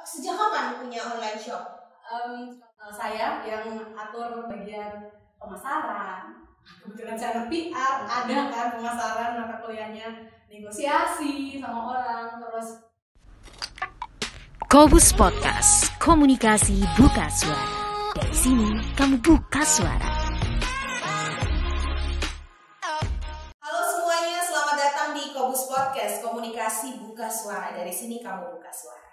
sejak kapan punya online shop? Saya yang atur bagian pemasaran. Kebetulan saya anak PR, ada kan pemasaran mata kuliahnya, negosiasi sama orang, terus Qobuz Podcast, komunikasi buka suara. Dari sini kamu buka suara. Halo semuanya, selamat datang di Qobuz Podcast, komunikasi buka suara. Dari sini kamu buka suara.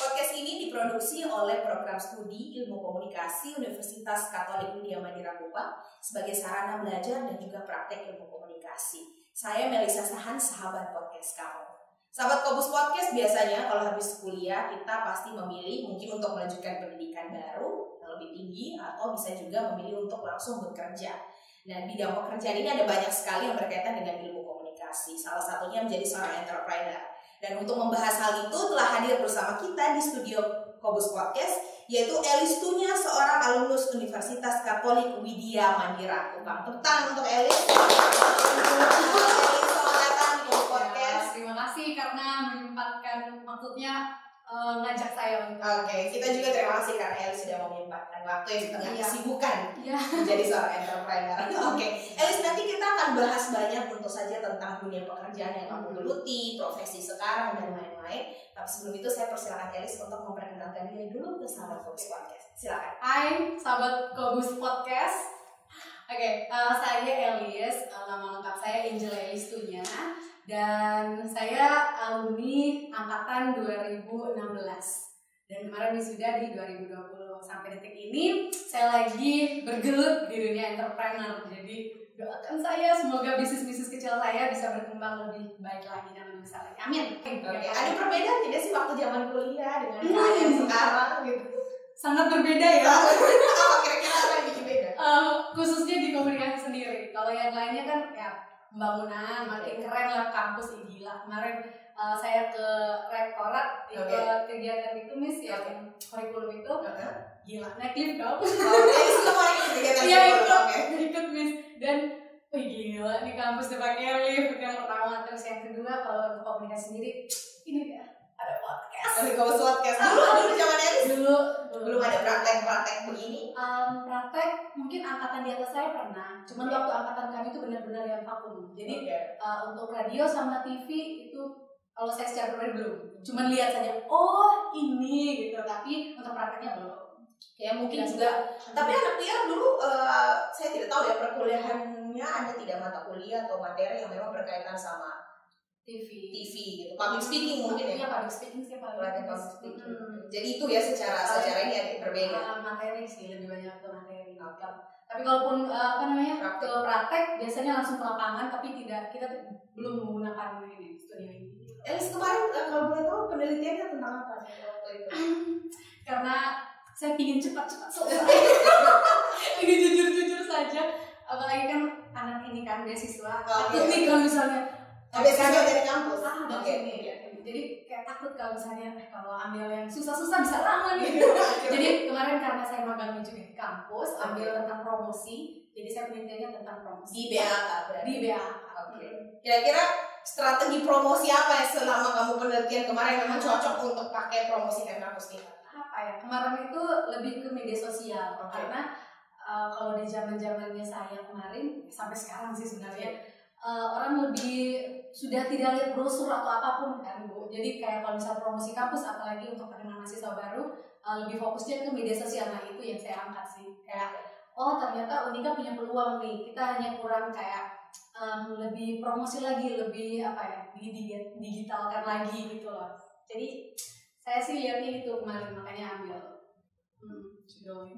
Podcast ini diproduksi oleh Program Studi Ilmu Komunikasi Universitas Katolik Widya Mandira Kupang sebagai sarana belajar dan juga praktek ilmu komunikasi. Saya Melisa Sahan, sahabat podcast kamu. Sahabat Qobuz Podcast, biasanya kalau habis kuliah kita pasti memilih mungkin untuk melanjutkan pendidikan baru yang lebih tinggi atau bisa juga memilih untuk langsung bekerja. Nah, bidang pekerjaan ini ada banyak sekali yang berkaitan dengan ilmu komunikasi. Salah satunya menjadi seorang entrepreneur. Dan untuk membahas hal itu telah hadir bersama kita di studio Qobuz Podcast, yaitu Elis Tunya, seorang alumnus Universitas Katolik Widya Mandira Kupang. Tepuk tangan untuk Elis. terima kasih karena menyempatkan, maksudnya ngajak saya untuk. Oke, kita juga terima kasih karena Elis sudah menyempatkan waktu yang di tengah kesibukan menjadi seorang entrepreneur. Oke, Elis, nanti kita akan bahas banyak tentu saja tentang dunia pekerjaan yang kamu geluti, profesi sekarang dan lain-lain. Tapi sebelum itu saya persilakan Elis untuk memperkenalkan diri dulu ke sahabat Qobuz Podcast. Silakan. Hai sahabat Qobuz Podcast. Oke, saya Elis, nama lengkap saya Angel Elis Tunya. Dan saya alumni angkatan 2016 dan kemarin wisuda di 2020. Sampai detik ini saya lagi bergelut di dunia entrepreneur. Jadi doakan saya semoga bisnis kecil saya bisa berkembang lebih baik lagi dan lebih besar lagi. Amin. Oke. Ada perbedaan tidak sih waktu zaman kuliah dengan keadaan sekarang gitu? Sangat berbeda ya. Apa kira-kira apa yang bikin beda? Khususnya di komunikasi sendiri. Kalau yang lainnya kan ya pembangunan, makin keren lah kampus ini, gila. Kemarin saya ke rektorat ikut kegiatan itu Miss, yang kurikulum itu gila, naik lift dong. Semua kegiatan ikut Miss. Dan gila, di kampus udah pakai lift yang pertama. Terus yang kedua, kalau untuk komunikasi sendiri, ini dia, ada podcast. Ada Qobuz Podcast. Dulu zaman Elis Dulu belum ada praktek begini. Praktek mungkin angkatan di atas saya pernah, cuman waktu angkatan kami itu benar-benar yang vakum. Jadi untuk radio sama TV itu kalau saya secara pribadi belum, cuman lihat saja, oh ini gitu, tapi untuk prakteknya belum. Ya mungkin juga, tapi anak dia dulu saya tidak tahu ya perkuliahannya ada tidak mata kuliah atau materi yang memang berkaitan sama TV gitu, public speaking mungkin ya. Iya, public speaking sih paling. Jadi itu ya secara ini ada berbeda. Materi sih lebih banyak ke materi. Tapi kalaupun ke praktek biasanya langsung ke lapangan, tapi kita belum menggunakan ini studio ini. Elis kemarin kalau boleh tahu penelitiannya tentang apa waktu itu? Karena saya ingin cepat-cepat selesai. Ini jujur saja, apalagi kan anak ini kan beasiswa. Takut nih kalau misalnya beasiswa dari kampus. Jadi kayak takut kalau misalnya kalau ambil yang susah-susah bisa lama nih. Jadi kemarin karena saya magang juga di kampus, ambil tentang promosi. Jadi saya penelitiannya tentang promosi di BAK. Di BAK. Kira-kira strategi promosi apa yang selama kamu penelitian kemarin memang cocok untuk pakai promosi kampus kita? Apa ya? Kemarin itu lebih ke media sosial. Karena kalau di zaman-zamannya saya kemarin sampai sekarang sih sebenarnya orang lebih sudah tidak lihat brosur atau apapun kan Bu. Jadi kayak kalau misal promosi kampus, apalagi untuk perkenalan mahasiswa baru, lebih fokusnya ke media sosial. Nah itu yang saya angkat sih. Kayak ternyata Unika punya peluang nih. Kita hanya kurang kayak lebih promosi lagi, lebih digitalkan lagi gitu loh. Jadi saya sih lihatnya itu kemarin, makanya ambil.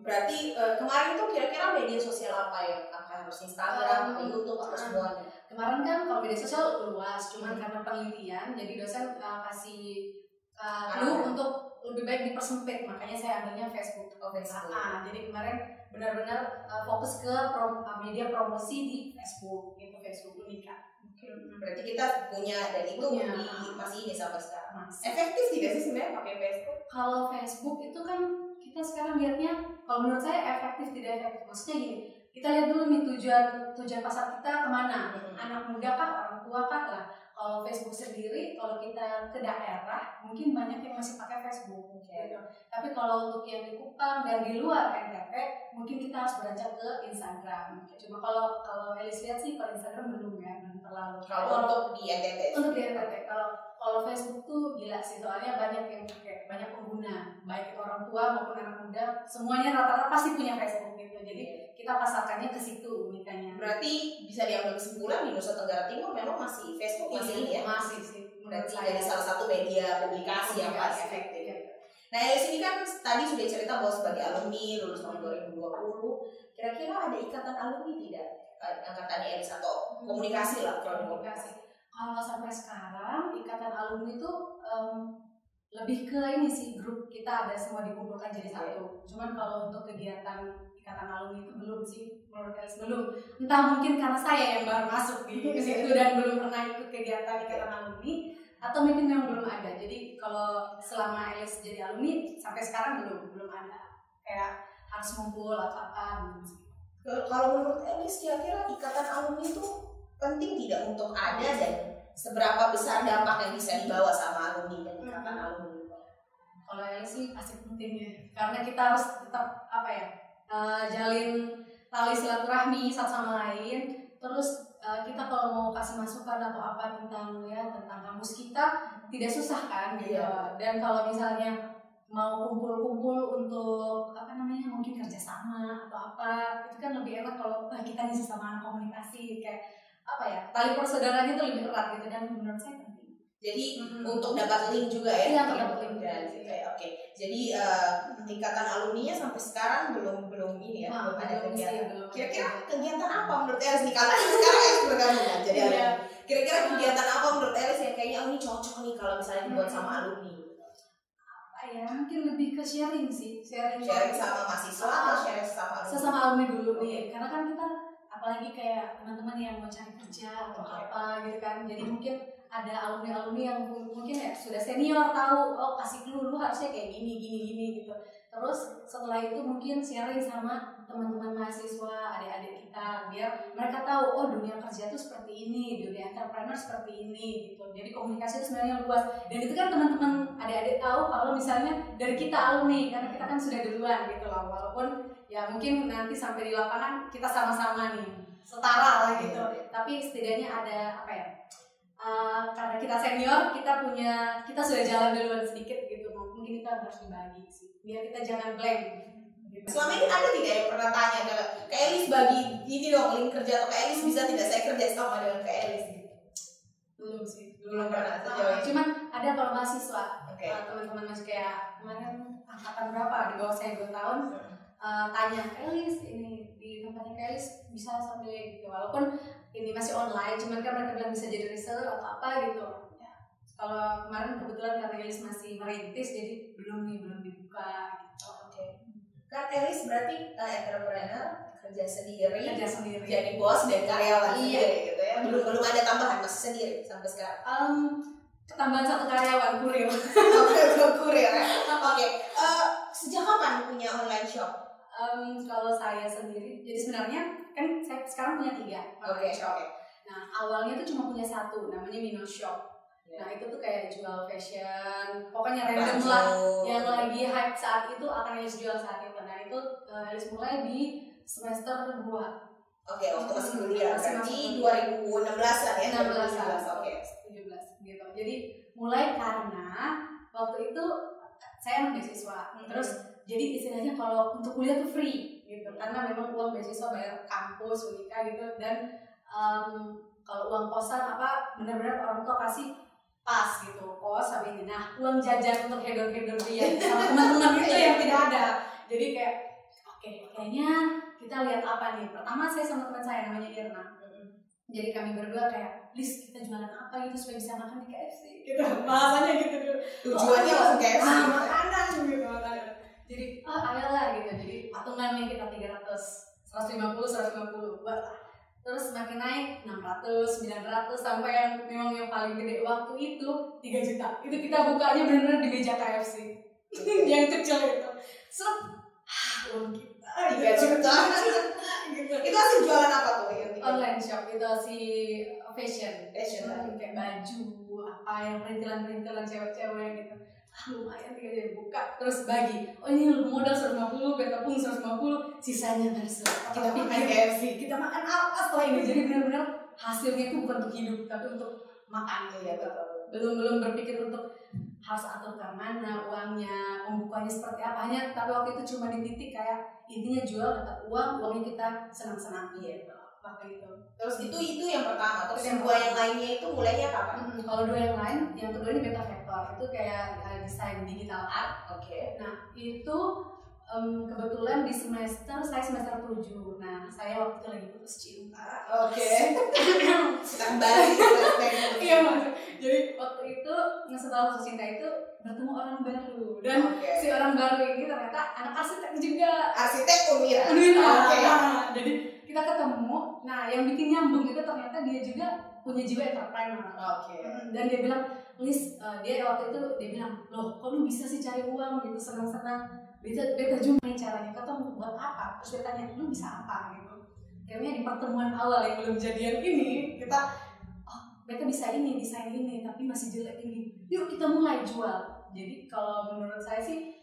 Berarti kemarin itu kira-kira media sosial apa yang harus Instagram, YouTube atau semuanya? Kemarin kan kalau media sosial luas, cuman karena penelitian, jadi dosen kasih clue untuk lebih baik dipersempit, makanya saya ambilnya Facebook. Jadi kemarin benar-benar fokus ke media promosi di Facebook, gitu, Facebook Unika. Berarti kita punya dan itu masih ini sampai sekarang. Efektif tidak sih sebenarnya pakai Facebook? Kalau Facebook itu kan kita sekarang lihatnya, kalau menurut saya efektif tidak efektif. Maksudnya gini, kita lihat dulu nih tujuan pasar kita kemana, anak muda kah, orang tua kah lah. Kalau Kalau Facebook sendiri, kalau kita ke daerah, mungkin banyak yang masih pakai Facebook. Gitu. Tapi kalau untuk yang di Kupang dan di luar NTT, mungkin kita harus beranjak ke Instagram. Cuma kalau Elis lihat sih, kalau Instagram belum terlalu. Kalau untuk di NTT? Untuk di NTT, kalau Facebook tuh gila sih, soalnya banyak yang pakai, banyak pengguna, baik itu orang tua maupun anak muda, semuanya rata-rata pasti punya Facebook gitu. Jadi kita pasarkannya ke situ unikanya. Berarti bisa diambil kesimpulan di Nusa Tenggara Timur memang masih Facebook masih ini ya? Masih sih. Berarti jadi salah satu media publikasi yang paling efektif. Nah, Elis ini kan tadi sudah cerita bahwa sebagai alumni lulus tahun 2020, kira-kira ada ikatan alumni tidak? Angkatannya Elis atau komunikasi lah, komunikasi. Kalau sampai sekarang ikatan alumni itu lebih ke ini sih, grup kita ada semua dikumpulkan jadi satu. Cuman kalau untuk kegiatan ikatan alumni itu belum sih, menurut Elis belum. Entah mungkin karena saya yang baru masuk di situ dan belum pernah ikut kegiatan ikatan alumni, atau mungkin memang belum ada. Jadi kalau selama Elis jadi alumni sampai sekarang belum ada. Kayak harus ngumpul atau apa belum sih. Kalau menurut Elis kira-kira ikatan alumni itu penting tidak untuk ada dan seberapa besar dampak yang bisa dibawa sama alumni dan ikatan alumni? Kalau Elis sih pasti penting ya, karena kita harus tetap jalin tali silaturahmi satu sama lain. Terus kita kalau mau kasih masukan atau apa tentang kampus kita tidak susah kan gitu. Dan kalau misalnya mau kumpul-kumpul untuk mungkin kerjasama atau apa, itu kan lebih enak kalau kita nih sesama komunikasi kayak tali persaudaranya itu lebih erat gitu, dan menurut saya penting. Jadi untuk dapat link juga ya? Iya, untuk dapat link. Oke. Jadi tingkatan alumninya sampai sekarang belum ini ya, belum ada kegiatan. Kira-kira kegiatan apa menurut Elis nih? Kalau sekarang Elis bergabung kan jadi alumni. Kira-kira kegiatan apa menurut Elis yang kayaknya ini cocok nih kalau misalnya dibuat sama alumni? Mungkin lebih ke sharing sih, sharing sama mahasiswa atau sharing sama alumni? Sesama alumni dulu nih, karena kan kita apalagi kayak teman-teman yang mau cari kerja atau apa gitu kan, jadi mungkin ada alumni yang mungkin ya sudah senior tahu, kasih clue lu harusnya kayak gini gitu. Terus setelah itu mungkin sharing sama teman-teman mahasiswa, adik-adik kita, biar mereka tahu dunia kerja itu seperti ini, dunia entrepreneur seperti ini gitu. Jadi komunikasi itu sebenarnya luas, dan itu kan teman-teman adik-adik tahu kalau misalnya dari kita alumni, karena kita kan sudah duluan gitu loh. Walaupun ya mungkin nanti sampai di lapangan kita sama-sama nih setara lah gitu, tapi setidaknya ada karena kita senior, kita sudah jalan duluan sedikit gitu, mungkin kita harus dibagi sih, biar kita jangan blank gitu. Selama ini ada tidak yang pernah tanya ke Elis bagi ini dong link kerja, atau ke Elis bisa tidak saya kerja sama dengan ke Elis gitu? Belum sih, belum pernah sejauh ini. Cuman ada kalau mahasiswa, teman-teman masih kayak kemarin angkatan berapa di bawah saya 2 tahun, tanya Elis ini di tempatnya Elis bisa sampai gitu, walaupun ini masih online, cuman kan mereka bilang bisa jadi reseller atau apa gitu ya. Kalau kemarin kebetulan karena Elis masih merintis, jadi belum dibuka gitu. Kan Elis berarti entrepreneur, kerja sendiri, jadi bos dan karyawan sendiri gitu ya. Belum ada tambahan, masih sendiri sampai sekarang. Tambahan 1 karyawan, kurir. Kurir ya. Oke. Sejak kapan punya online shop? Kalau saya sendiri, jadi sebenarnya kan saya sekarang punya 3 online shop. Nah awalnya tuh cuma punya 1, namanya Mino Shop. Nah itu tuh kayak jual fashion, pokoknya random lah yang lagi hype saat itu akan Elis jual saat itu. Nah itu Elis mulai di semester 2. Waktu masih kuliah, berarti 2016-an ya? 16-an, 17 gitu. Jadi mulai karena waktu itu saya anak beasiswa, terus jadi istilahnya kalau untuk kuliah tuh free gitu, karena memang uang beasiswa bayar kampus, Unika gitu, dan kalau uang kosan benar-benar orang tua kasih pas gitu, kos sama ini. Nah uang jajan untuk hedon dia sama teman-teman itu yang tidak ada. Jadi kayak kayaknya kita lihat apa nih. Pertama saya sama teman saya namanya Irna. Jadi kami berdua kayak, Lis kita jualan apa gitu supaya bisa makan di KFC gitu. Bahasanya gitu dulu. Tujuannya langsung KFC. Makanan gitu makanan. Jadi ayolah gitu. Jadi patungannya kita 300, 150 buat. Terus semakin naik 600, 900 sampai yang memang yang paling gede waktu itu 3 juta. Itu kita bukanya benar-benar di meja KFC. Yang kecil itu. Uang kita 3 juta. Gitu. Itu hasil jualan apa tuh? Online shop itu si fashion kayak baju apa yang perintilan cewek-cewek gitu. Lumayan tinggal buka terus bagi, oh ini modal 150, beta pun 150, sisanya besok kita makan KFC, kita makan apa setelah ini. Jadi benar-benar hasilnya itu bukan untuk hidup tapi untuk makan gitu. Belum berpikir untuk harus atur ke mana uangnya, pembukanya seperti apanya, tapi waktu itu cuma di titik kayak intinya jual dapat uangnya kita senang-senang gitu waktu itu. Terus itu yang pertama, terus yang dua yang lainnya itu mulainya kapan? Kalau dua yang lain, yang kedua ini Beta Vector, itu kayak desain digital art. Oke. Nah itu kebetulan di semester 7. Nah saya waktu itu lagi putus cinta. Oke. Kita kembali ke flashback. Iya mas. Jadi waktu itu setelah putus cinta itu bertemu orang baru dan si orang baru ini ternyata anak arsitek juga. Arsitek Unmira. Oke. Jadi kita ketemu. Nah yang bikin nyambung itu ternyata dia juga punya jiwa entrepreneur. Oke. Dan dia bilang, Liz, dia waktu itu dia bilang, loh kok lu bisa sih cari uang gitu senang-senang. Beta jumpai caranya, kata mau buat apa? Terus dia tanya, lu bisa apa gitu. Akhirnya di pertemuan awal yang belum jadian ini, kita, beta bisa ini, desain ini, tapi masih jelek ini. Yuk kita mulai jual. Jadi kalau menurut saya sih,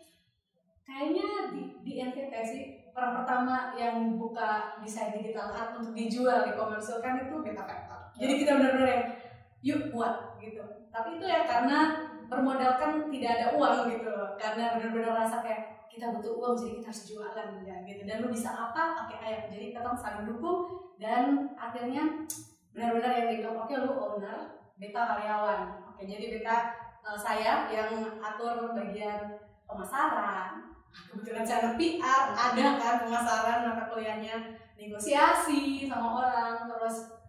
kayaknya di NTT sih, orang pertama yang buka desain digital art untuk dijual, dikomersilkan itu Beta Vector. Jadi kita benar-benar yang, yuk buat gitu. Tapi itu ya karena bermodalkan tidak ada uang gitu loh. Karena benar-benar rasa kayak, kita butuh uang jadi kita harus jualan ya gitu. Dan lu bisa apa? Oke ayo. Jadi kita saling dukung dan akhirnya benar-benar yang dibilang oke lu owner, Beta karyawan. Oke jadi Beta saya yang atur bagian pemasaran. Kebetulan saya anak PR, ada kan pemasaran mata kuliahnya, negosiasi sama orang, terus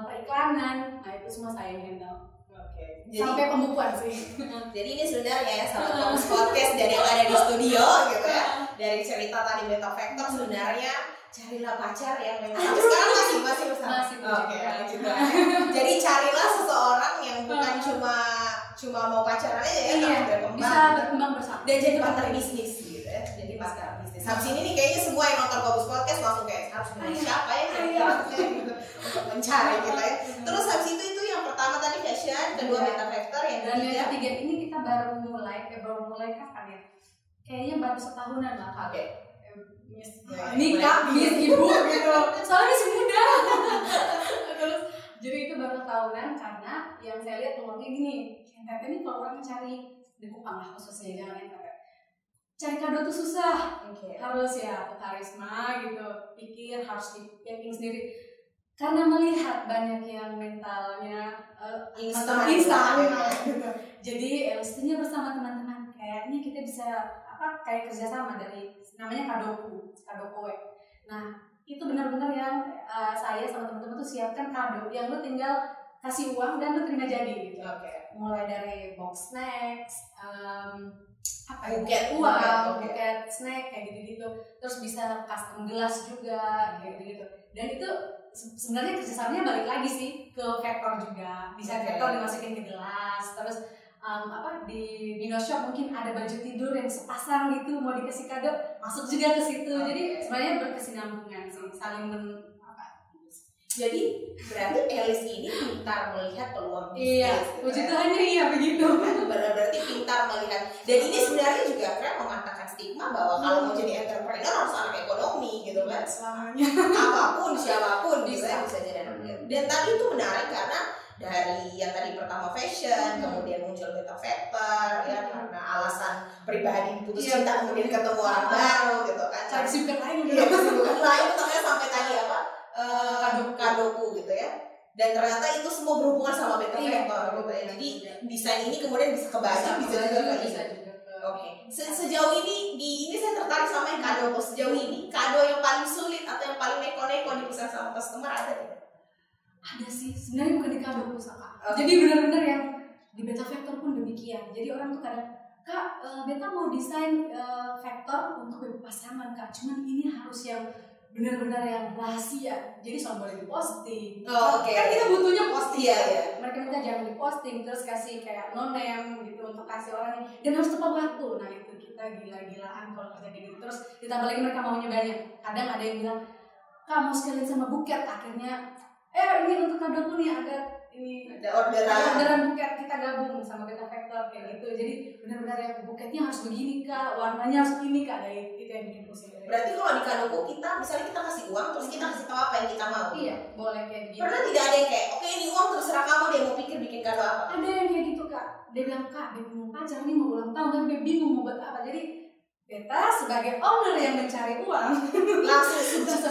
periklanan. Nah itu semua saya yang handle. Oke. Sampai pembukuan sih. Jadi ini sebenarnya ya sahabat Kompas Podcast dari yang ada di studio gitu ya. Dari cerita tadi Beta Vector sebenarnya carilah pacar yang memang sekarang masih bersama. Oke, gitu. Jadi carilah seseorang yang bukan cuma mau pacaran aja ya, tapi berkembang. Bisa berkembang bersama. Dan jadi partner bisnis gitu ya. Jadi partner bisnis. Habis ini nih kayaknya semua yang nonton Kompas Podcast langsung kayak harus milih siapa ya gitu untuk mencari gitu ya. Terus habis itu yang pertama tadi fashion, kedua Beta Vector, yang ketiga ini kita baru mulai kapan ya? Kayaknya baru setahunan lah. Oke. Nikah, ibu gitu. Soalnya masih muda. Terus jadi itu baru tahunan karena yang saya lihat peluangnya gini. NTT ini kalau orang mencari di Kupang lah khususnya jangan NTT. Cari kado tuh susah. Harus ya karisma gitu. Pikir harus diyakin sendiri. Karena melihat banyak yang mentalnya instan gitu. Jadi mestinya bersama teman-teman kayaknya kita bisa kayak kerjasama dari namanya Kadoku. Nah itu benar-benar yang saya sama teman-teman tuh siapkan kado yang lu tinggal kasih uang dan lu terima jadi gitu. Mulai dari box snacks, buket uang, buket snack kayak gitu-gitu. Terus bisa custom gelas juga kayak gitu-gitu. Dan itu sebenarnya kerjasamanya balik lagi sih ke vektor juga. Bisa vektor dimasukin ke gelas. Terus di Dino Shop mungkin ada baju tidur yang sepasang gitu mau dikasih kado masuk juga ke situ. Jadi sebenarnya berkesinambungan sih, saling Jadi berarti Elis ini pintar melihat peluang Iya, bisnis. puji Tuhannya iya begitu. Berarti pintar melihat. Dan ini sebenarnya juga akhirnya mematahkan stigma bahwa kalau mau jadi entrepreneur harus anak ekonomi gitu kan. Selamanya. Apapun, siapapun bisa jadi entrepreneur. Dan tadi itu menarik karena dari yang tadi pertama fashion, kemudian muncul Beta Vector ya karena alasan pribadi putus cinta, kemudian ketemu orang baru gitu kan. Cari kesibukan lain gitu. Iya, kesibukan lain ternyata sampai tadi apa? Kadoku gitu ya. Dan ternyata itu semua berhubungan sama Beta Vector gitu ya. Jadi desain ini kemudian bisa kebagi, bisa juga Oke. Sejauh ini saya tertarik sama yang Kadoku. Sejauh ini kado yang paling sulit atau yang paling neko-neko dipesan sama customer ada tidak? Ada sih, sebenarnya bukan di Kadoku Saka. Jadi benar-benar yang di Beta Vector pun demikian. Jadi orang tuh kadang, Kak, Beta mau desain vektor untuk web pasangan Kak. Cuman ini harus yang benar-benar yang rahasia. Jadi soal boleh diposting. Kan kita butuhnya posting. Iya. Mereka minta jangan diposting, terus kasih kayak no name gitu untuk kasih orang dan harus tepat waktu. Nah itu kita gila-gilaan kalau kerja gitu. Terus ditambah lagi mereka maunya banyak. Kadang ada yang bilang, Kak mau sekalian sama buket. Akhirnya ini untuk kadoku nih ada orderan buket, kita gabung sama Beta Vector kayak gitu. Jadi benar-benar yang buketnya harus begini Kak, warnanya harus ini Kak, itu yang bikin pusing. Berarti kalau di kadoku kita misalnya kita kasih uang terus kita kasih tahu apa yang kita mau. Iya, boleh kayak gitu. Pernah tidak ada yang kayak oke ini uang terserah kamu dia mau pikir bikin kado apa? Ada yang kayak gitu Kak. Dia bilang Kak, Beb mau pacar nih mau ulang tahun dan Beb bingung mau buat apa. Jadi Beta sebagai owner yang mencari uang langsung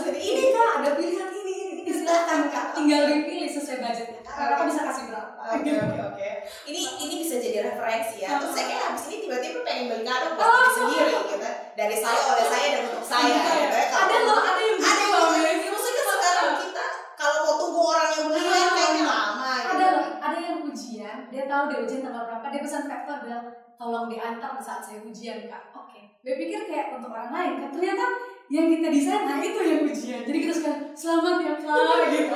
ini Kak ada pilihan ini silakan Kak, tinggal dipilih sesuai budgetnya. Kakak bisa kasih berapa? Oke. Ini bisa jadi referensi ya. Terus saya kayak habis ini tiba-tiba pengen beli kado buat diri sendiri gitu. Dari saya, oleh saya dan untuk saya. Gitu. Ada yang maksudnya sekarang kita kalau mau tunggu orang yang beli kayaknya lama. Gitu. Ada yang ujian, dia tahu dia ujian tanggal berapa, dia pesan Vector bilang tolong diantar di saat saya ujian Kak. Oke. Dia pikir kayak untuk orang lain kan, ternyata yang kita desain itu yang ujian. Jadi kita sekarang selamat ya Kak gitu.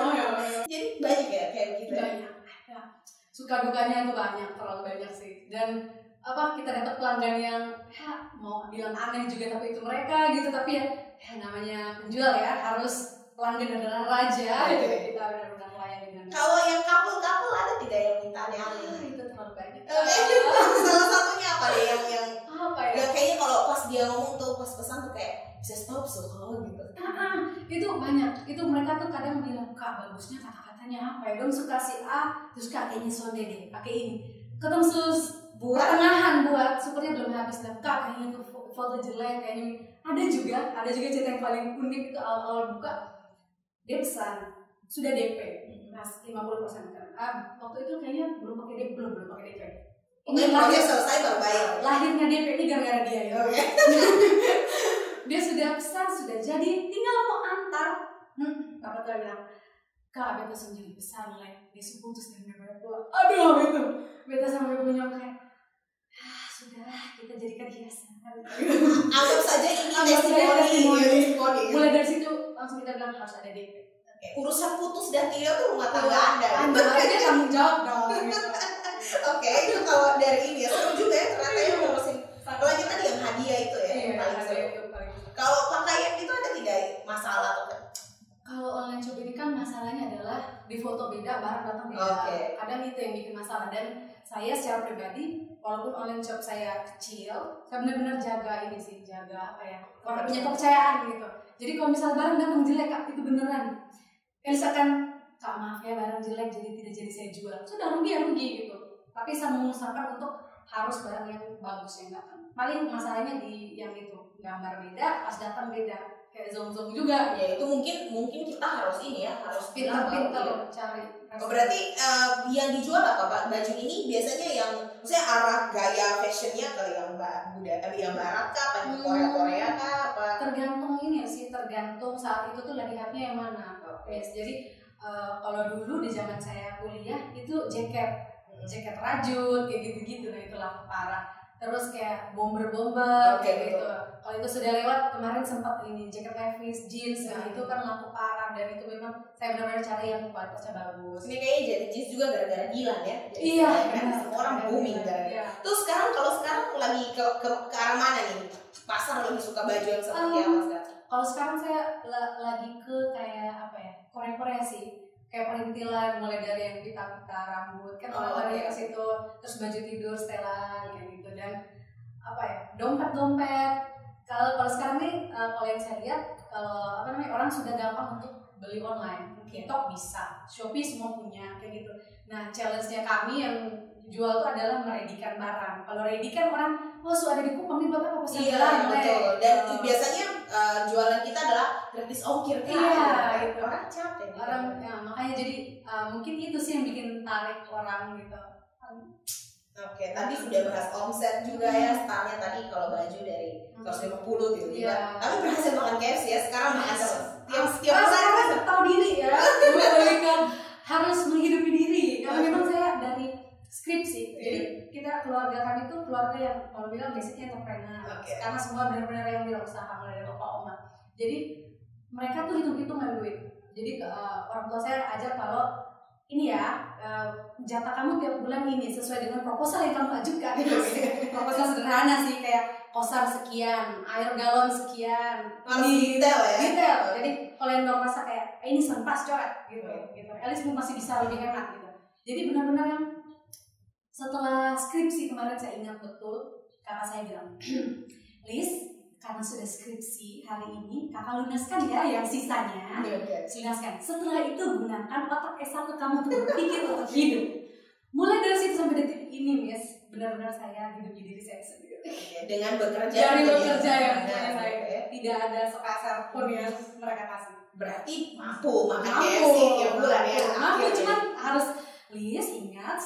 Jadi banyak ya kayak begitu. Banyak. Ya. Suka dukanya tuh banyak, terlalu banyak sih. Dan kita dapat pelanggan yang mau bilang aneh juga tapi itu mereka gitu, tapi ya namanya penjual ya, harus pelanggan adalah raja gitu. Kita benar-benar melayani dengan. Kalau yang couple ada tidak yang minta aneh-aneh? Itu terlalu banyak. Salah satunya apa deh yang apa ya? Yang kayaknya kalau pas dia ngomong tuh pas pesan tuh kayak bisa stop so gitu. Itu banyak. Itu mereka tuh kadang bilang Kak bagusnya kata-katanya apa ya? Dong suka si A, terus Kak kayaknya sonde deh pakai ini. Ketemu buat pertengahan buat syukurnya belum habis dan Kak kayaknya tuh foto jelek kayaknya. Ada juga cerita yang paling unik itu awal buka dia pesan sudah DP. Mas 50% kan. Waktu itu kayaknya belum pakai DP. Ini proyek selesai baru bayar. Lahirnya DP ini gara-gara dia ya. Okay. Dia sudah pesan, sudah jadi, tinggal mau antar. Bapak tuh bilang, Kak, Beta sendiri pesan dia putus dan Beta pulang. Aduh, Beta sama ibunya kayak, sudah kita jadikan hiasan. Anggap saja ini testimoni. Mulai dari situ langsung kita bilang harus ada DP. Urusan putus dan tidak tuh rumah tangga Anda. Anda aja tanggung jawab dong. Oke, itu kalau dari ini ya seru juga ya ternyata yang ngurusin. Apalagi tadi yang hadiah itu ya. Iya, paling seru. Kalau pakaian itu ada tidak masalah atau? Kalau online shop ini kan masalahnya adalah di foto beda, barang datang beda. Okay. Kadang itu yang bikin masalah dan saya secara pribadi walaupun online shop saya kecil, saya benar-benar jaga ini sih, jaga orang punya kepercayaan gitu. Jadi kalau misal barang datang jelek Kak, itu beneran. Misalkan Kak maaf ya barang jelek jadi tidak jadi saya jual, sudah rugi gitu. Tapi saya mengusahakan untuk harus barang yang bagus yang datang. Paling masalahnya di yang itu gambar beda, pas datang beda, kayak zong juga. Ya itu mungkin kita harus ini ya, harus pintar cari. Berarti yang dijual apa Pak? Baju ini biasanya yang, maksudnya arah gaya fashionnya ke yang yang barat kah, apa yang Korea kah, apa? Tergantung ini sih, tergantung saat itu tuh lagi hype-nya yang mana. Yes, jadi kalau dulu di zaman saya kuliah itu jaket rajut kayak gitu-gitu, nah itu laku parah. Terus kayak bomber kayak gitu. Kalau itu sudah lewat, kemarin sempat ini jaket Levi's jeans, nah itu kan laku parah dan itu memang saya benar-benar cari yang kualitasnya bagus. Ini kayaknya jadi jeans juga gara-gara Dilan ya. Iya, kan semua orang booming gara-gara. Terus kalau sekarang lagi ke arah mana nih? Pasar lebih suka baju yang seperti apa sekarang? Kalau sekarang saya lagi ke kayak Korea sih. Kayak perintilan mulai dari yang pita-pita rambut kan orang dari ke situ, terus baju tidur setelan kayak gitu dan dompet kalau sekarang nih kalau yang saya lihat kalau orang sudah gampang untuk beli online, TikTok bisa, Shopee semua punya kayak gitu. Nah challenge-nya kami yang jual itu adalah meredikan barang. Kalau ready kan orang sudah ada di Kupang nih bapak apa sih? Iya betul. Dan biasanya jualan kita adalah gratis ongkir kan. Iya gitu. Orang capek. Makanya jadi mungkin itu sih yang bikin tarik orang gitu. Oke, tadi sudah bahas omset juga ya, startnya tadi kalau baju dari 150 gitu ya. Tapi berhasil makan KFC ya, sekarang makan tiap hari tahu diri ya. Harus menghidupi diri. Karena memang saya dari skripsi, jadi kita keluarga kami tuh keluarga yang kalau bilang basicnya entrepreneur. Karena semua benar-benar yang berusaha mulai dari bapak oma. Jadi mereka tuh hitung-hitungan duit. Jadi orang tua saya ajar kalau ini ya jatah kamu tiap bulan ini sesuai dengan proposal yang kamu ajukan. Proposal sederhana sih kayak kosan sekian, air galon sekian. Detail ya. Detail. Jadi kalau yang merasa kayak ini sempas coret gitu. Elis masih bisa lebih hemat gitu. Jadi benar-benar yang setelah skripsi kemarin saya ingat betul kakak saya bilang, Lis, karena sudah skripsi hari ini kakak lunaskan ya yang sisanya, lunaskan. Setelah itu gunakan otak S1 kamu untuk berpikir, untuk hidup. Mulai dari situ sampai detik ini, Miss, benar-benar saya hidup di diri saya sendiri. Dengan bekerja. Dari bekerja yang saya tidak ada sepeser pun yang mereka kasih. Berarti mampu makan KFC tiap bulan ya. Mampu, cuman harus Lis ingat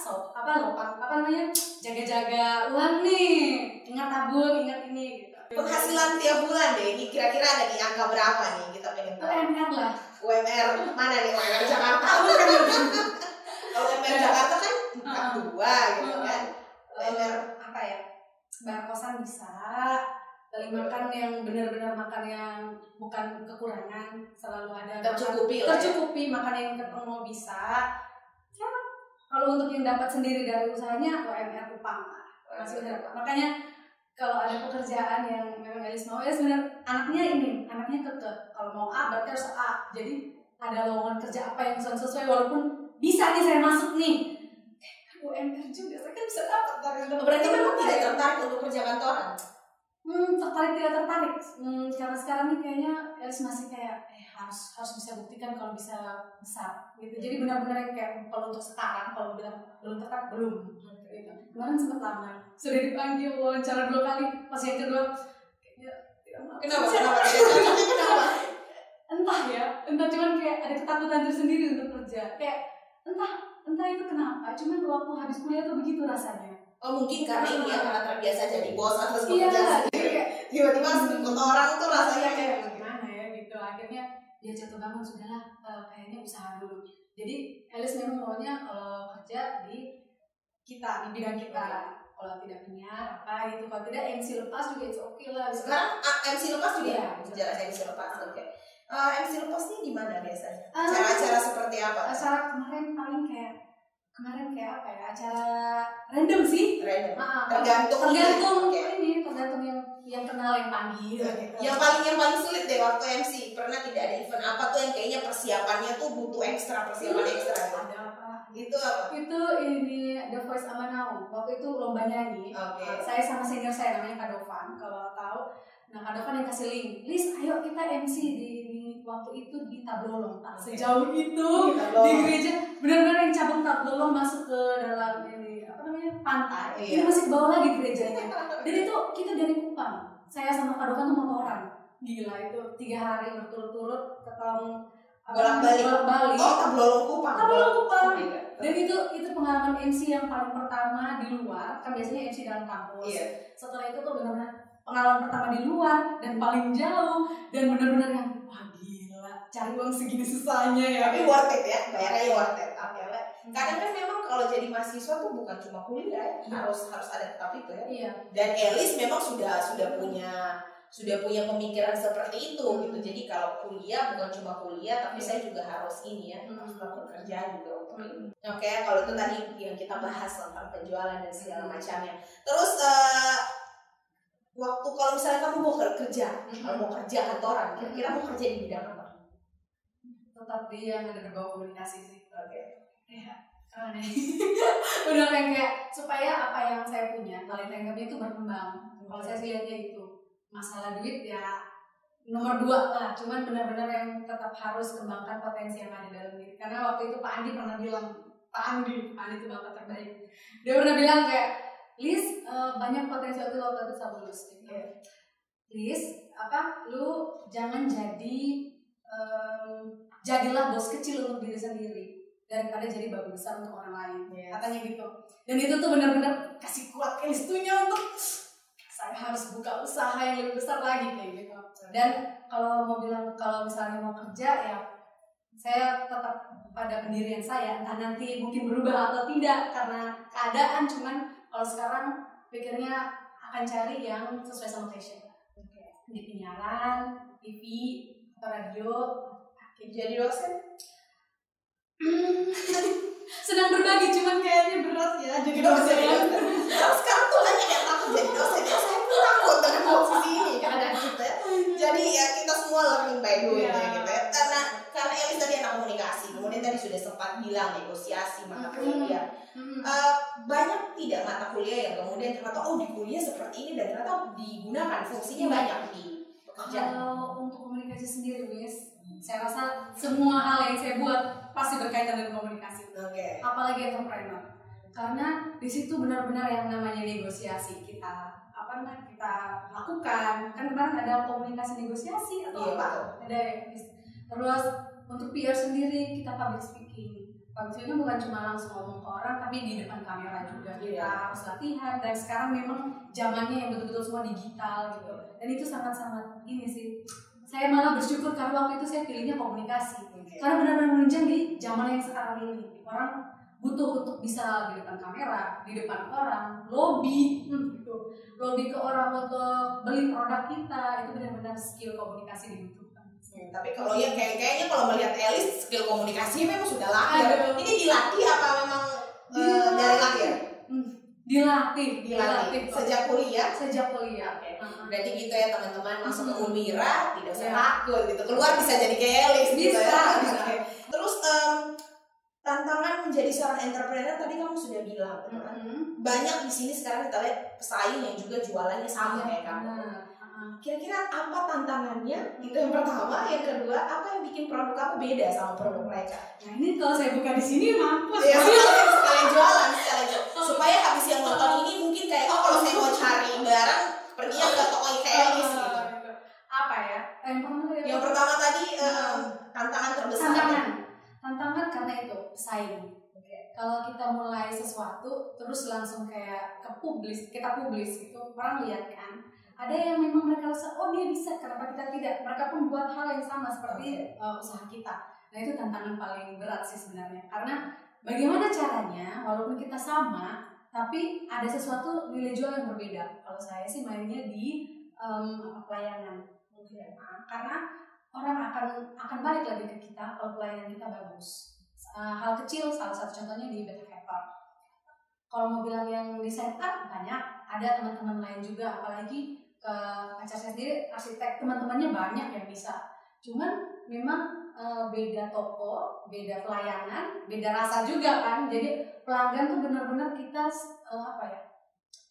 jaga-jaga uang nih, ingat tabung, ingat ini gitu. Penghasilan tiap bulan deh, ini kira-kira ada di angka berapa nih? Kita pengen tahu. UMR lah. UMR mana nih? UMR Jakarta. Kalau UMR Jakarta kan 42 gitu kan. UMR apa ya? Bayar kosan bisa, beli makan yang benar-benar makan yang bukan kekurangan, selalu ada tercukupi makan yang ketemu bisa. Ya, kalau untuk yang dapat sendiri dari usahanya UMR upang masih dapat. Makanya kalau ada pekerjaan yang memang Elis mau, ya sebenarnya anaknya keke. Kalau mau A berarti harus A. Jadi ada lowongan kerja apa yang sesuai, walaupun bisa nih saya masuk nih. UMR juga, saya kan bisa dapat dari. Berarti memang tidak tertarik untuk kerja kantoran? Tertarik tidak tertarik. Karena sekarang nih kayaknya Elis masih kayak harus bisa buktikan kalau bisa besar gitu. Jadi benar-benar kayak kalau untuk sekarang kalau bilang belum tertarik belum. Gitu. Kemarin sempat lama sudah dipanggil wawancara 2 kali, pas yang kedua kayaknya Kenapa? Entah cuman kayak ada ketakutan tersendiri untuk kerja. Kayak entah itu kenapa, cuman waktu habis kuliah tuh begitu rasanya. Oh mungkin karena ini ya, karena terbiasa jadi bos atau bekerja sendiri. Tiba-tiba ikut orang tuh rasanya kayak gimana ya gitu. Akhirnya dia jatuh bangun, sudahlah kayaknya usaha dulu. Jadi Elis memang maunya kalau kerja di bidang kita. Kalau tidak punya apa gitu, kalau tidak MC lepas juga itu oke lah. Sekarang MC lepas juga ya, jelas MC lepas. Oke. MC lepas nih di mana biasanya? Acara-acara seperti apa? Acara kemarin kayak apa ya? Acara random sih. Random. Tergantung yang kenal yang panggil. Gitu. Yang paling sulit deh waktu MC. Pernah tidak ada event apa tuh yang kayaknya persiapannya tuh butuh persiapan ekstra? Ada apa? Itu apa? Itu ini The Voice Amanau. Waktu itu lomba nyanyi. Saya sama senior saya namanya Kak Dovan, kalau tahu. Nah, Kak Dovan yang kasih link. Lis, ayo kita MC di waktu itu di Tablolong. Sejauh itu di gereja, benar-benar yang cabang Tablolong masuk ke dalam ini pantai. Ini masih ke bawah lagi gerejanya. Dan itu kita dari Kupang. Saya sama Kak Dovan tuh motoran. Gila itu 3 hari berturut-turut ketemu bolak-balik. Oh, Tablolong Kupang. Dan itu pengalaman MC yang paling pertama di luar. Kan biasanya MC dalam kampus. Setelah itu tuh benar-benar pengalaman pertama di luar dan paling jauh, dan benar-benar yang wah gila, cari uang segini susahnya ya. Tapi worth it ya, bayarnya worth it. Kadang kan memang kalau jadi mahasiswa tuh bukan cuma kuliah, harus ada tetap itu ya. Iya. Dan Elis memang sudah punya pemikiran seperti itu gitu. Jadi kalau kuliah bukan cuma kuliah, tapi saya juga harus ini ya, harus bekerja juga untuk ini. Oke, kalau itu tadi yang kita bahas tentang penjualan dan segala macamnya. Terus waktu kalau misalnya kamu mau kerja, kalau mau kerja kantoran, kira-kira mau kerja di bidang apa? Tetap dia yang ada berbau komunikasi sih. Oke. Ya, aneh. Udah kayak supaya apa yang saya punya, talenta yang kami itu berkembang. Kalau saya sih lihatnya itu. Masalah duit ya nomor 2 lah, cuman benar-benar yang tetap harus kembangkan potensi yang ada dalam diri. Karena waktu itu Pak Andi pernah bilang, Pak Andi itu bapak terbaik. Dia pernah bilang kayak, Lis, banyak potensi waktu itu saya lulus. Lis, lu jangan jadilah bos kecil untuk diri sendiri daripada jadi babu besar untuk orang lain. Katanya gitu. Dan itu tuh benar-benar kasih kuat ke Listunya untuk saya harus buka usaha yang lebih besar lagi kayak gitu. Dan kalau misalnya mau kerja ya saya tetap pada pendirian saya, entah nanti mungkin berubah atau tidak karena keadaan, cuman kalau sekarang pikirnya akan cari yang sesuai sama passion. Di penyiaran, TV, atau radio. Jadi dosen? Sedang berbagi, cuman kayaknya berat ya jadi dosen. Terus sekarang tuh banyak yang takut jadi dosen. Saya pun takut dengan posisi ini kadang gitu ya. Jadi ya kita semua learning by doing gitu ya. Karena Elis tadi anak komunikasi, kemudian tadi sudah sempat bilang negosiasi mata kuliah. Banyak tidak mata kuliah yang kemudian ternyata di kuliah seperti ini dan ternyata digunakan fungsinya banyak di pekerjaan. Kalau untuk komunikasi sendiri, Wis, saya rasa semua hal yang saya buat pasti berkaitan dengan komunikasi. Apalagi entrepreneur, karena di situ benar-benar yang namanya negosiasi kita lakukan. Kan kemarin ada komunikasi negosiasi atau ada ya. Terus untuk PR sendiri kita public speaking. Public speaking bukan cuma langsung ngomong ke orang, tapi di depan kamera juga kita harus latihan. Dan sekarang memang zamannya yang betul-betul semua digital gitu. Dan itu sangat-sangat ini sih. Saya malah bersyukur karena waktu itu saya pilihnya komunikasi. Karena benar-benar menunjang di zaman yang sekarang ini. Orang butuh untuk bisa di depan kamera, di depan orang, lobby gitu. Lobby ke orang untuk beli produk kita, itu benar-benar skill komunikasi dibutuhkan. Tapi kalau ya kayaknya kalau melihat Elis skill komunikasinya memang sudah lahir. Ini dilatih apa memang dari lahir? Dilatih. Sejak kuliah. Berarti gitu ya teman-teman, masuk ke Unwira tidak usah takut gitu. Keluar bisa jadi kayak Elis gitu ya. Terus tantangan menjadi seorang entrepreneur tadi kamu sudah bilang, banyak di sini sekarang kita lihat pesaing yang juga jualannya sama kayak kamu. Kira-kira apa tantangannya? Itu yang pertama. Yang kedua, apa yang bikin produk kamu beda sama produk mereka? Nah ini kalau saya buka di sini mampus. Ya sekalian jualan. Supaya habis yang nonton ini mungkin kayak kalau saya mau cari barang pergi ke toko Elis gitu. Apa ya? Yang pertama tadi tantangan terbesar. Tantangan karena itu pesaing. Kalau kita mulai sesuatu terus langsung kayak kita publis gitu, orang lihat kan. Ada yang memang mereka rasa dia bisa, kenapa kita tidak? Mereka pun buat hal yang sama seperti usaha kita. Nah itu tantangan paling berat sih sebenarnya. Karena bagaimana caranya walaupun kita sama, tapi ada sesuatu nilai jual yang berbeda. Kalau saya sih mainnya di pelayanan. Karena orang akan balik lagi ke kita kalau pelayanan kita bagus. Hal kecil salah satu contohnya di Beta Hacker. Kalau mau bilang yang di setup banyak, ada teman-teman lain juga, apalagi ke pacar saya sendiri arsitek, teman-temannya banyak yang bisa. Cuman memang beda toko, beda pelayanan, beda rasa juga kan. Jadi pelanggan tuh benar-benar kita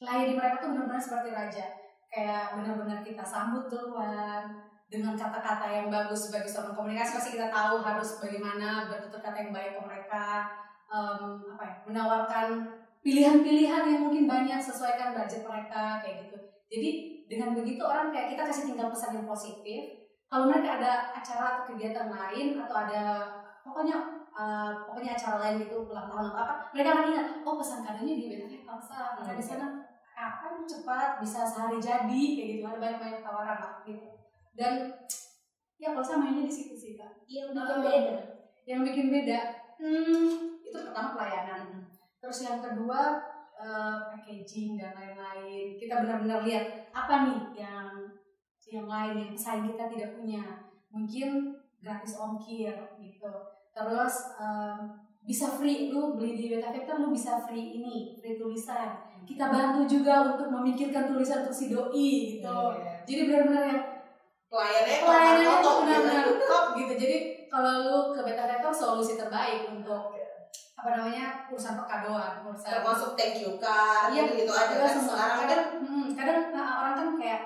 layani mereka tuh benar-benar seperti raja. Kayak benar-benar kita sambut duluan dengan kata-kata yang bagus. Sebagai seorang komunikasi pasti kita tahu harus bagaimana bertutur kata yang baik ke mereka, menawarkan pilihan-pilihan yang mungkin banyak sesuaikan budget mereka kayak gitu. Jadi dengan begitu orang kayak kita kasih tinggal pesan yang positif. Kalau mereka ada acara atau kegiatan lain atau ada pokoknya acara lain gitu, ulang tahun atau apa, mereka akan ingat pesan kadonya di Beta Hacker karena di sana kapan cepat bisa sehari jadi kayak gitu, ada banyak tawaran lah gitu. Dan ya kalau saya mainnya di situ sih Kak. Yang bikin beda itu pertama pelayanan. Terus yang kedua packaging dan lain-lain. Kita benar-benar lihat apa nih yang lain yang pesaing kita tidak punya. Mungkin gratis ongkir gitu. Terus bisa free, lu beli di Beta Hacker lu bisa free tulisan. Kita bantu juga untuk memikirkan tulisan untuk si doi gitu. Jadi benar-benar yang pelayanannya tuh benar-benar top gitu. Jadi kalau lu ke Beta Hacker solusi terbaik untuk urusan perkadoan, termasuk thank you card gitu ada kan sekarang kadang orang kan kayak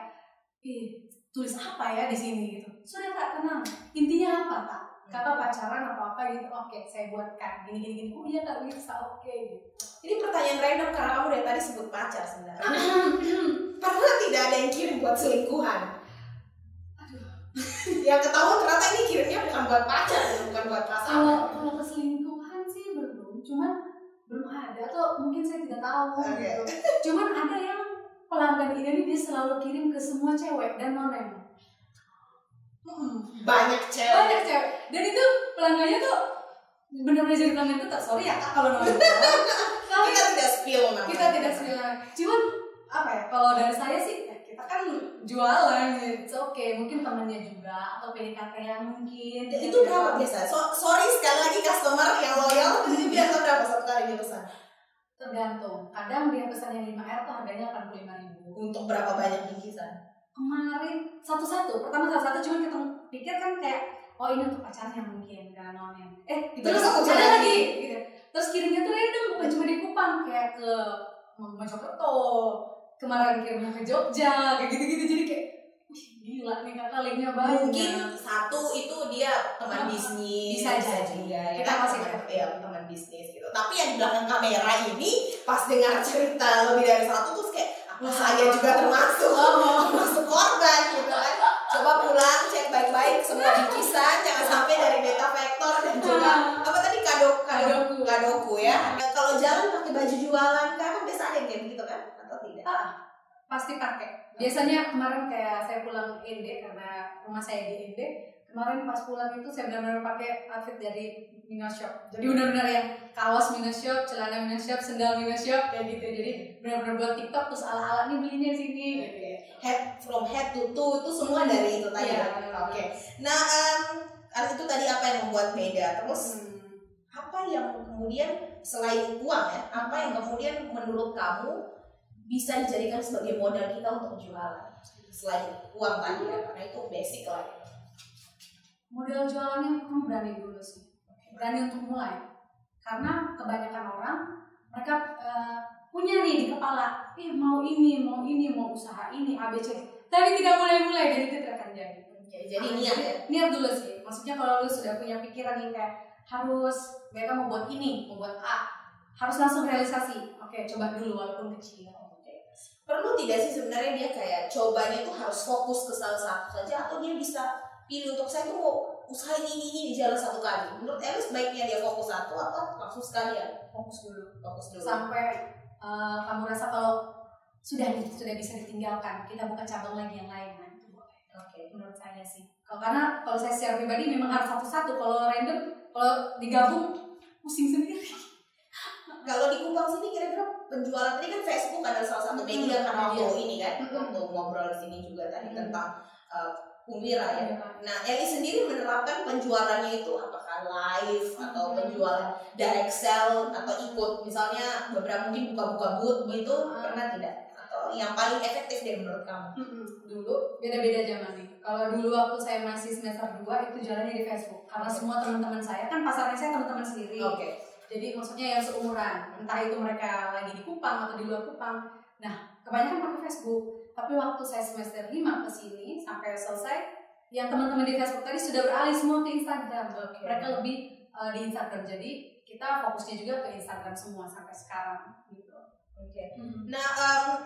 tulis apa ya di sini gitu. Sudah Kak, tenang, intinya apa Kak? Kata pacaran atau apa gitu. Oke, saya buatkan gini. Iya Kak, bisa oke gitu. Ini pertanyaan random karena kamu dari tadi sebut pacar sebenarnya. Pernah tidak ada yang kirim buat selingkuhan? Yang ketahuan ternyata ini kirimnya bukan buat pacar, bukan buat pasangan. Kalau keselingkuhan sih cuman belum ada atau mungkin saya tidak tahu gitu. Cuman ada yang pelanggan ini dia selalu kirim ke semua cewek dan nonem. Banyak cewek. Dan itu pelanggannya tuh benar-benar jadi pelanggan tetap. Sorry ya Kak kalau nonem. Kita tidak spill namanya. Kita tidak spill. Cuman kalau dari saya sih kita kan jualan gitu. Oke, mungkin temennya juga atau PDKT yang mungkin. Itu berapa biasa? Sorry sekali lagi customer yang loyal, ini biasa berapa satu kali dia pesan? Tergantung. Kadang dia pesan yang 5R tuh harganya 85.000. Untuk berapa banyak bingkisan? Kemarin satu-satu. Pertama satu-satu, cuman kita pikir kan kayak oh ini untuk pacarnya mungkin karena nomen. Terus ada lagi gitu. Terus kirimnya tuh random, bukan cuma di Kupang, kayak ke Mojokerto, kemarin kirimnya ke Jogja, kayak gitu-gitu. Jadi kayak gila nih kakak linknya banyak. Mungkin satu itu dia teman bisnis, bisa jadi juga kita masih teman bisnis gitu. Tapi yang di belakang kamera ini pas dengar cerita lebih dari satu terus kayak saya juga termasuk korban gitu kan. Coba pulang cek baik-baik semua bingkisan, jangan sampai dari beta vektor dan juga apa tadi kadoku ya. Nah, kalau jalan pakai baju jualan kan biasa ada yang kayak gitu kan atau tidak? Pasti pakai. Biasanya kemarin kayak saya pulang ND karena rumah saya di ND. Kemarin pas pulang itu saya benar-benar pakai outfit dari Mino Shop. Jadi benar-benar yang kaos Mino Shop, celana Mino Shop, sendal Mino Shop kayak gitu. Jadi benar-benar buat TikTok terus ala-ala nih belinya di sini. From head to toe itu semua dari itu tadi. Oke. Nah, itu tadi apa yang membuat beda. Terus apa yang kemudian selain uang ya, apa yang kemudian menurut kamu bisa dijadikan sebagai modal kita untuk jualan selain uang tadi ya, karena itu basic lah. Modal jualannya kamu berani dulu sih, berani untuk mulai. Karena kebanyakan orang mereka punya nih di kepala, mau usaha ini, ABC, tapi tidak mulai-mulai, jadi itu tidak akan jadi. Jadi niat ya? Niat dulu sih. Maksudnya kalau lu sudah punya pikiran nih kayak harus, mereka mau buat ini, mau buat A, harus langsung realisasi. Oke, coba dulu walaupun kecil. Perlu tidak sih sebenarnya dia kayak cobanya tuh harus fokus ke salah satu saja, atau dia bisa pilih untuk saya tuh mau usaha ini di jalan satu kali. Menurut Elis baiknya dia fokus satu atau langsung sekalian? Fokus dulu. Sampai kamu rasa kalau sudah bisa ditinggalkan, kita buka cabang lagi yang lain. Nah, itu boleh. Menurut saya sih. Karena kalau saya secara pribadi memang harus satu-satu. Kalau random, kalau digabung pusing sendiri. Kalau di Kupang sini kira-kira penjualan tadi kan Facebook adalah salah satu media kan waktu ini kan waktu ngobrol di sini juga tadi tentang Umira ya. Nah, Eli sendiri menerapkan penjualannya itu apakah live atau penjualan direct sell atau ikut misalnya beberapa mungkin buka-buka booth gitu pernah tidak? Atau yang paling efektif deh menurut kamu? Dulu beda-beda zaman nih. Kalau dulu waktu saya masih semester 2 itu jalannya di Facebook karena semua teman-teman saya kan pasarnya saya teman-teman sendiri. Jadi maksudnya yang seumuran, entah itu mereka lagi di Kupang atau di luar Kupang. Nah, kebanyakan pakai Facebook. Tapi waktu saya semester 5 ke sini sampai selesai, yang teman-teman di Facebook tadi sudah beralih semua ke Instagram. Mereka lebih di Instagram. Jadi kita fokusnya juga ke Instagram semua sampai sekarang gitu. Nah,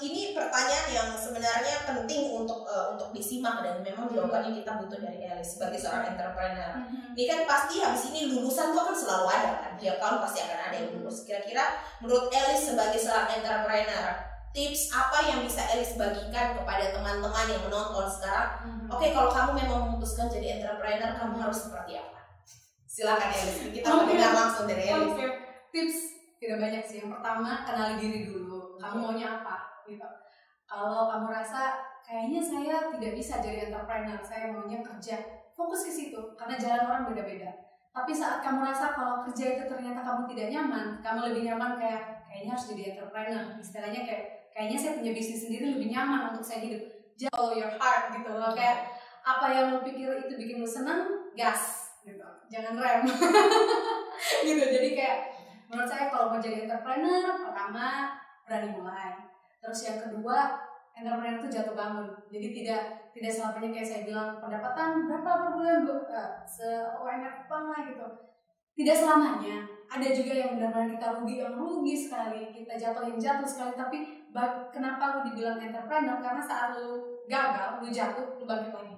ini pertanyaan yang sebenarnya penting untuk disimak dan memang jawabannya kita butuh dari Elis sebagai seorang entrepreneur. Ini kan pasti habis ini lulusan tuh akan selalu ada kan, tiap tahun pasti akan ada yang lulus. Kira-kira menurut Elis sebagai seorang entrepreneur, tips apa yang bisa Elis bagikan kepada teman-teman yang menonton sekarang? Oke, kalau kamu memang memutuskan jadi entrepreneur, kamu harus seperti apa? Silakan Elis, kita mendengar langsung dari Elis. Tips tidak banyak sih. Yang pertama, kenali diri dulu. Kamu maunya apa? Gitu. Kalau kamu rasa kayaknya saya tidak bisa jadi entrepreneur, saya maunya kerja, fokus ke situ. Karena jalan orang beda-beda. Tapi saat kamu rasa kalau kerja itu ternyata kamu tidak nyaman, kamu lebih nyaman kayaknya harus jadi entrepreneur. Istilahnya kayaknya saya punya bisnis sendiri lebih nyaman untuk saya hidup. Just follow your heart gitu loh. Kayak apa yang lo pikir itu bikin lo senang, gas gitu. Jangan rem. Gitu. Jadi kayak menurut saya kalau mau jadi entrepreneur, pertama berani mulai. Terus yang kedua, entrepreneur itu jatuh bangun. Jadi tidak selamanya kayak saya bilang pendapatan berapa per bulan UMR lah gitu. Tidak selamanya. Ada juga yang benar-benar kita rugi sekali, kita jatuh sekali. Tapi kenapa lu dibilang entrepreneur? Karena saat lu gagal, lu jatuh, lu bangkit lagi.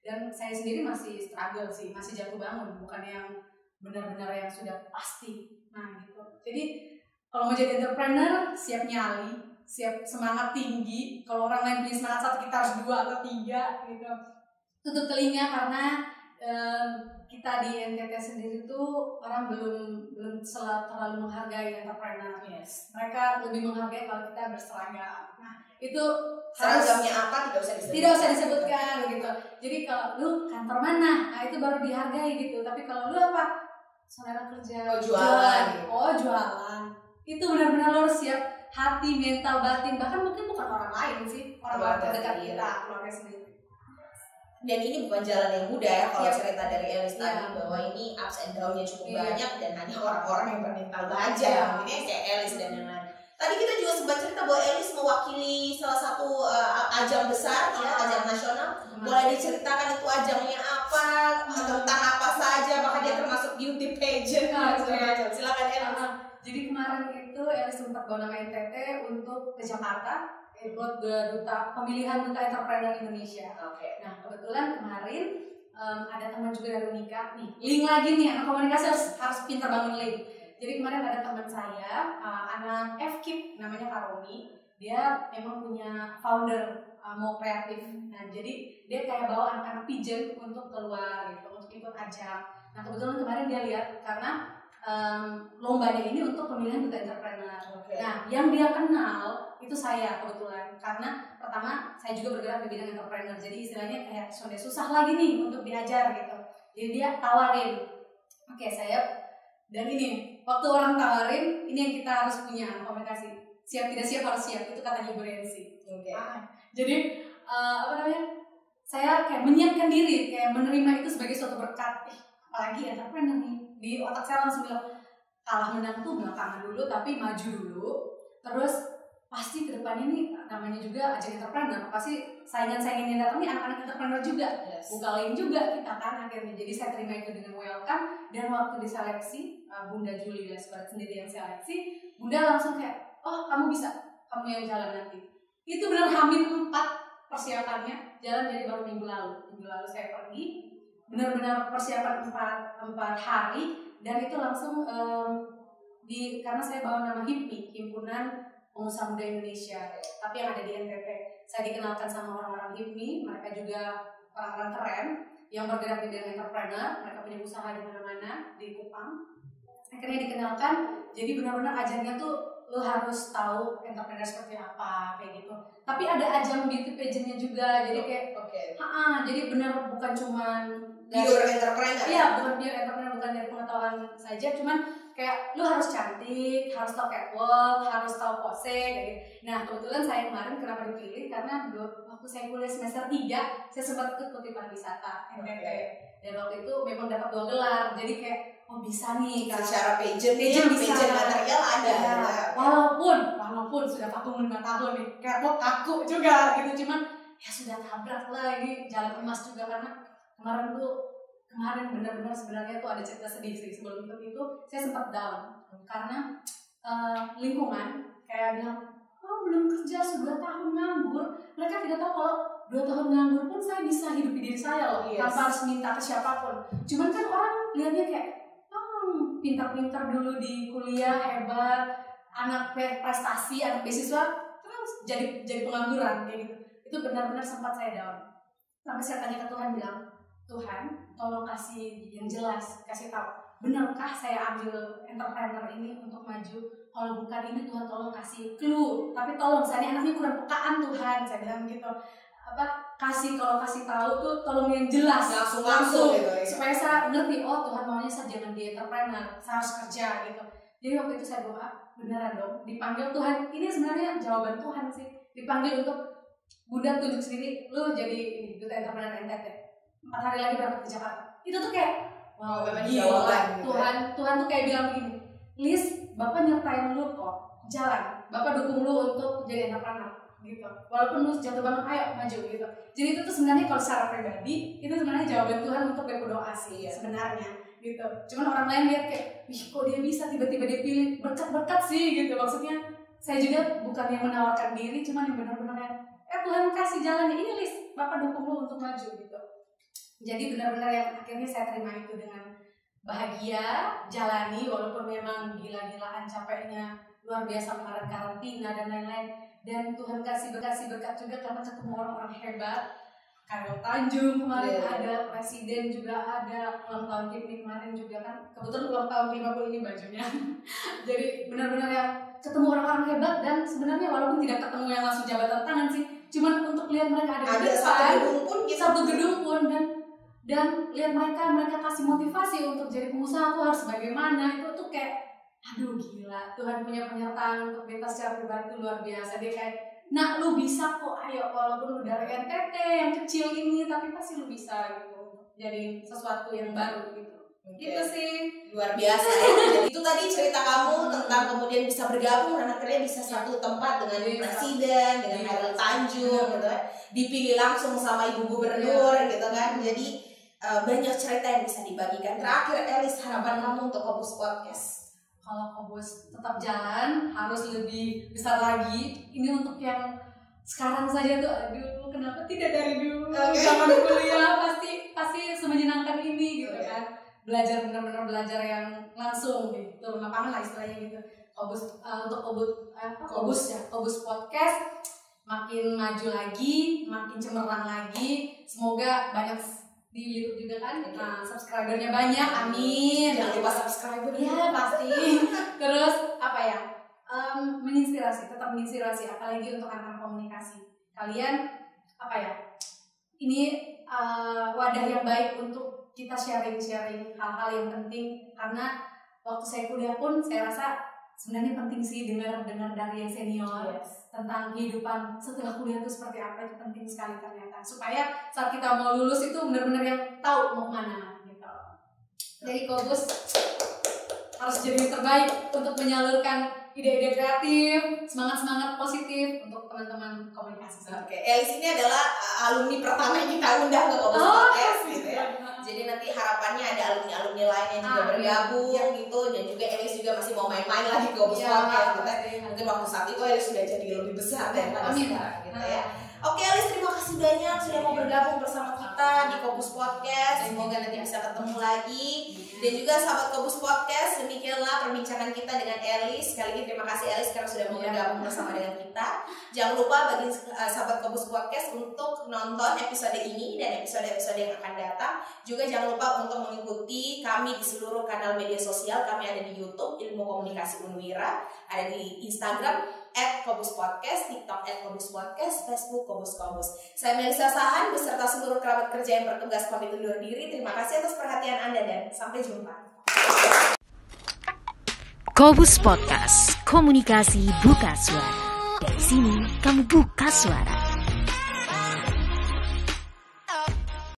Dan saya sendiri masih struggle sih, masih jatuh bangun, bukan yang benar-benar yang sudah pasti. Nah gitu. Jadi kalau mau jadi entrepreneur, siap nyali, siap semangat tinggi. Kalau orang lain punya semangat satu, kita harus 2 atau 3 gitu. Tutup telinga karena kita di NTT sendiri tuh orang belum terlalu menghargai entrepreneur. Mereka lebih menghargai kalau kita berseragam. Nah itu seragamnya apa tidak usah disebutkan gitu. Jadi kalau lu kantor mana, nah itu baru dihargai gitu. Tapi kalau lu apa? Saudara kerja, jualan. Itu benar-benar lo harus siap hati, mental, batin, bahkan mungkin bukan orang lain sih, orang terdekat kita, keluarga sendiri. Dan ini bukan jalan yang mudah ya kalau cerita dari Elis tadi Iya. bahwa ini ups and down-nya cukup Iya. banyak dan hanya orang-orang yang bermental baja Iya. mungkin kayak Elis dan yang lain. Tadi kita juga sempat cerita bahwa Elis mewakili salah satu ajang besar ya, ajang nasional. Boleh diceritakan itu ajangnya apa, tentang apa saja, apakah dia termasuk beauty pageant dan segala. Silakan Elis. Jadi kemarin itu Elis sempat bawa nama NTT untuk ke Jakarta buat pemilihan duta entrepreneur Indonesia. Oke. Nah kebetulan kemarin ada teman juga dari Unika nih, link lagi nih, anak komunikasi harus pintar bangun link. Jadi kemarin ada teman saya, anak FKIP namanya Karomi, dia memang punya founder mau kreatif. Nah jadi dia kayak bawa anak-anak pigeon untuk keluar gitu, untuk ikut ajang. Nah kebetulan kemarin dia lihat karena lombanya ini untuk pemilihan duta entrepreneur. Okay. Nah yang dia kenal itu saya kebetulan, karena pertama saya juga bergerak di bidang entrepreneur, jadi istilahnya kayak sudah susah lagi nih untuk diajar gitu. Jadi dia tawarin, oke saya, dan ini waktu orang tawarin, ini yang kita harus punya komunikasi, siap tidak siap harus siap, itu katanya Ibu Rensi. Okay. Jadi saya kayak menyiapkan diri, kayak menerima itu sebagai suatu berkat. Apalagi entrepreneur nih, di otak saya langsung bilang kalah menang tuh belakangan dulu, tapi maju dulu. Terus pasti kedepannya nih namanya juga ajang entrepreneur, pasti saingan-saingan yang datang nih anak-anak entrepreneur juga. Yes. Buka link juga kita kan akhirnya. Jadi saya terima itu dengan welcome, dan waktu diseleksi Bunda Julia sendiri yang seleksi, Bunda langsung kayak, oh kamu bisa, kamu yang jalan nanti. Itu benar Hamil 4 persiapannya, jalan jadi baru minggu lalu saya pergi, benar-benar persiapan 4 hari, dan itu langsung karena saya bawa nama HIPMI, Himpunan Pengusaha Muda Indonesia, tapi yang ada di NTT. Saya dikenalkan sama orang-orang HIPMI, mereka juga orang-orang keren yang bergerak di bidang entrepreneur, mereka punya usaha di mana-mana di Kupang. Akhirnya dikenalkan, jadi benar-benar ajangnya tuh lo harus tahu entrepreneur seperti apa kayak gitu. Tapi ada ajang beauty pageantnya juga, jadi kayak jadi benar bukan cuman pure entrepreneur. Iya, bukan pure entrepreneur, bukan dari pengetahuan saja, cuman kayak lu harus cantik, harus tahu catwalk, harus tahu pose kayak gitu. Nah kebetulan saya kemarin kenapa dipilih karena waktu saya kuliah semester 3 saya sempat ikut pariwisata NTT. Dan waktu itu memang dapat 2 gelar, jadi kayak oh bisa nih kan secara pageant bisa. Material ada ya. Walaupun sudah vakum 5 tahun nih, catwalk kaku juga gitu, cuman ya sudah tabrak lah, ini jalan emas juga. Karena kemarin benar-benar sebenarnya tuh ada cerita sedih sih. Sebelum itu saya sempat down karena lingkungan kayak bilang, oh belum kerja 2 tahun nganggur. Mereka tidak tahu kalau 2 tahun nganggur pun saya bisa hidupi diri saya loh, tanpa harus minta ke siapapun. Cuman kan orang lihatnya kayak pintar-pintar dulu di kuliah, hebat, anak prestasi, anak beasiswa, terus jadi pengangguran kayak gitu. Itu benar-benar sempat saya down. Sampai saya tanya ke Tuhan, bilang, Tuhan, tolong kasih yang jelas, kasih tahu, benarkah saya ambil entrepreneur ini untuk maju? Kalau bukan ini Tuhan tolong kasih clue. Tapi tolong, saya anaknya kurang pekaan Tuhan, saya bilang gitu. Kalau kasih tahu tuh tolong yang jelas, langsung gitu, ya. Supaya saya ngerti, oh Tuhan maunya saya jangan di entrepreneur, saya harus kerja gitu. Jadi waktu itu saya doa, beneran dong, dipanggil Tuhan. Ini sebenarnya jawaban Tuhan sih, dipanggil untuk Bunda tunjuk sendiri, lu jadi duta entrepreneur NTT. 4 hari lagi berangkat ke Jakarta. Itu tuh kayak wow, gila. Tuhan tuh kayak bilang begini, Liz, Bapak nyertain lu kok, jalan, Bapak dukung lu untuk jadi entrepreneur gitu. Walaupun lu jatuh bangun, ayo maju gitu. Jadi itu tuh sebenarnya kalau secara pribadi itu sebenarnya jawaban Tuhan untuk berdoa sih sebenarnya gitu. Cuman orang lain lihat kayak, kok dia bisa tiba-tiba dia pilih, berkat sih gitu. Maksudnya saya juga bukan yang menawarkan diri, cuman yang benar-benar Tuhan kasih jalan ini, Liz, Bapak dukung lu untuk maju gitu. Jadi benar-benar yang akhirnya saya terima itu dengan bahagia, jalani walaupun memang gila-gilaan capeknya luar biasa kemarin karantina dan lain-lain. Dan Tuhan kasih berkat juga karena ketemu orang-orang hebat. Karel Tanjung kemarin ada, Presiden juga ada, ulang tahun HIPMI kemarin juga kan. Kebetulan ulang tahun 50 ini bajunya. Jadi benar-benar yang ketemu orang-orang hebat, dan sebenarnya walaupun tidak ketemu yang langsung jabatan tangan sih, cuman untuk lihat mereka ada di depan, satu gedung pun dan lihat mereka kasih motivasi untuk jadi pengusaha, aku harus bagaimana, itu tuh kayak aduh gila, Tuhan punya penyertaan untuk kita secara pribadi itu luar biasa. Dia kayak Nah, lu bisa kok, ayo, walaupun lu dari NTT yang kecil ini, tapi pasti lu bisa gitu. Jadi sesuatu yang baru gitu. Gitu sih. Luar biasa ya. Jadi itu tadi cerita kamu tentang kemudian bisa bergabung dan akhirnya bisa satu tempat dengan presiden, dengan Hairil Tanjung gitu kan. Dipilih langsung sama ibu gubernur gitu kan. Jadi banyak cerita yang bisa dibagikan. Terakhir Elis, harapan kamu untuk Kobus Podcast? Kalau Kobus tetap jalan, harus lebih besar lagi. Ini untuk yang sekarang saja tuh, aduh kenapa tidak dari dulu? Zaman kuliah pasti semenyenangkan ini gitu kan. Belajar benar-benar belajar yang langsung gitu, turun lapangan lah istilahnya gitu. Untuk Kobus Podcast makin maju lagi, makin cemerlang lagi. Semoga banyak di YouTube juga kan. Nah, subscribernya banyak, amin. Jangan lupa subscriber. Iya pasti. Terus apa ya? Menginspirasi, tetap menginspirasi, apalagi untuk anak-anak komunikasi. Kalian apa ya? Ini wadah yang baik untuk kita sharing hal-hal yang penting, karena waktu saya kuliah pun saya rasa sebenarnya penting sih dengar dari yang senior tentang kehidupan setelah kuliah itu seperti apa. Itu penting sekali ternyata, supaya saat kita mau lulus itu benar-benar yang tahu mau kemana gitu. Jadi Kobus harus jadi yang terbaik untuk menyalurkan ide-ide kreatif, semangat positif untuk teman-teman komunikasi. Oke, Elis ini adalah alumni pertama yang kita undang ke Kobus Podcast gitu ya. Jadi nanti harapannya ada alumni lain yang juga bergabung gitu, dan juga Elis juga masih mau main-main lagi ke Kobus Podcast gitu. Mungkin waktu saat itu Elis sudah jadi lebih besar daripada sekarang gitu ya. Oke Elis, terima kasih banyak sudah mau bergabung bersama kita di Kobus Podcast. Semoga nanti bisa ketemu lagi. Dan juga sahabat Kobus Podcast, demikianlah perbincangan kita dengan Elis. Sekali lagi terima kasih Elis karena sudah mau bergabung bersama dengan kita. Jangan lupa bagi sahabat Kobus Podcast untuk nonton episode ini dan episode-episode yang akan datang. Juga jangan lupa untuk mengikuti kami di seluruh kanal media sosial. Kami ada di YouTube Ilmu Komunikasi Unwira, ada di Instagram @kobuspodcast, TikTok @kobuspodcast, Facebook Kobus. Saya Melisa Sahan beserta seluruh kerabat kerja yang bertugas pamit undur diri. Terima kasih atas perhatian Anda dan sampai jumpa. Kobus Podcast, komunikasi buka suara. Dari sini kamu buka suara.